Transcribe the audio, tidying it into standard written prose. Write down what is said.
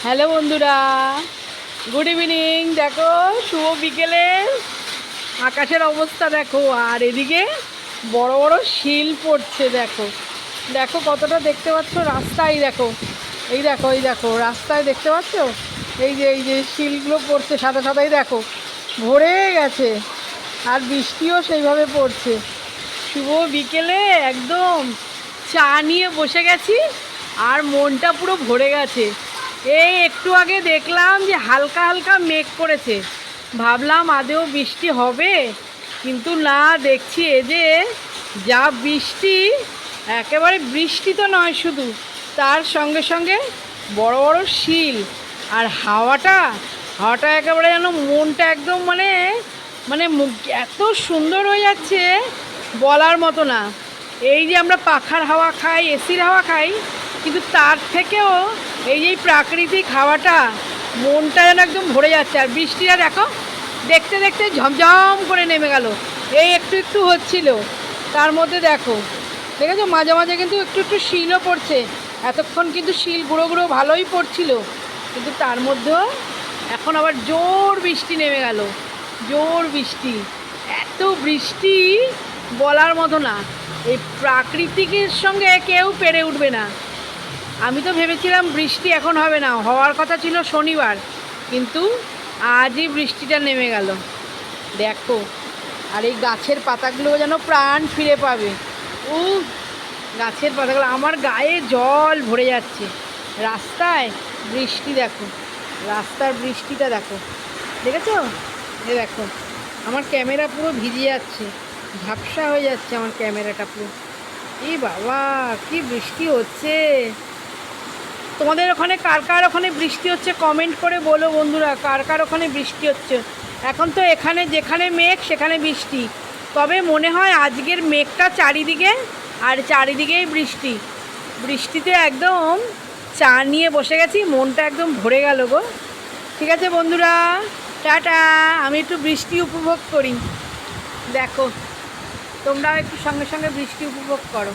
Hello বন্ধুরা, good evening. দেখো শুভ বিকেলে আকাশের অবস্থা দেখো, আর এদিকে বড় বড় শিল পড়ছে। দেখো দেখো কতটা দেখতে পাচ্ছ রাস্তায়। দেখো এই দেখো রাস্তায় দেখতে পাচ্ছ, এই যে শিলগুলো পড়ছে সাদা সাদাই, দেখো ভরে গেছে। আর বৃষ্টিও সেইভাবে পড়ছে। শুভ বিকেলে একদম চা নিয়ে বসে গেছি, আর মনটা পুরো ভরে গেছে। এই একটু আগে দেখলাম যে হালকা হালকা মেঘ করেছে, ভাবলাম আদেও বৃষ্টি হবে, কিন্তু না, দেখছি এ যে যা বৃষ্টি, একেবারে বৃষ্টি তো নয় শুধু, তার সঙ্গে সঙ্গে বড় বড় শিল। আর হাওয়াটা একেবারে যেন মনটা একদম মানে মানে এত সুন্দর হয়ে যাচ্ছে, বলার মতো না। এই যে আমরা পাখার হাওয়া খাই, এসির হাওয়া খাই, কিন্তু তার থেকেও এই যে প্রাকৃতিক হাওয়াটা, মনটা যেন একদম ভরে যাচ্ছে। আর বৃষ্টিটা দেখো দেখতে দেখতে ঝমঝম করে নেমে গেল। এই একটু একটু হচ্ছিল, তার মধ্যে দেখো দেখেছো মাঝে মাঝে কিন্তু একটু একটু শিলও পড়ছে। এতক্ষণ কিন্তু শিল গুঁড়ো গুঁড়ো ভালোই পড়ছিল, কিন্তু তার মধ্যেও এখন আবার জোর বৃষ্টি নেমে গেল। জোর বৃষ্টি, এত বৃষ্টি বলার মতো না। এই প্রাকৃতিকের সঙ্গে কেউ পেরে উঠবে না। আমি তো ভেবেছিলাম বৃষ্টি এখন হবে না, হওয়ার কথা ছিল শনিবার, কিন্তু আজই বৃষ্টিটা নেমে গেল। দেখো, আর এই গাছের পাতাগুলো যেন প্রাণ ফিরে পাবে। ও গাছের পাতাগুলো, আমার গায়ে জল ভরে যাচ্ছে। রাস্তায় বৃষ্টি দেখো, রাস্তার বৃষ্টিটা দেখো, দেখেছো? এ দেখো আমার ক্যামেরা পুরো ভিজে যাচ্ছে, ঝাপসা হয়ে যাচ্ছে আমার ক্যামেরাটা পুরো। এই বাবা, কি বৃষ্টি হচ্ছে! তোমাদের ওখানে কার কার ওখানে বৃষ্টি হচ্ছে কমেন্ট করে বলো বন্ধুরা, কার কার ওখানে বৃষ্টি হচ্ছে। এখন তো এখানে যেখানে মেঘ সেখানে বৃষ্টি, তবে মনে হয় আজকের মেঘটা চারিদিকে, আর চারিদিকেই বৃষ্টি। বৃষ্টিতে একদম চা নিয়ে বসে গেছি, মনটা একদম ভরে গেল গো। ঠিক আছে বন্ধুরা, টাটা। আমি একটু বৃষ্টি উপভোগ করি। দেখো তোমরাও একটু সঙ্গে সঙ্গে বৃষ্টি উপভোগ করো।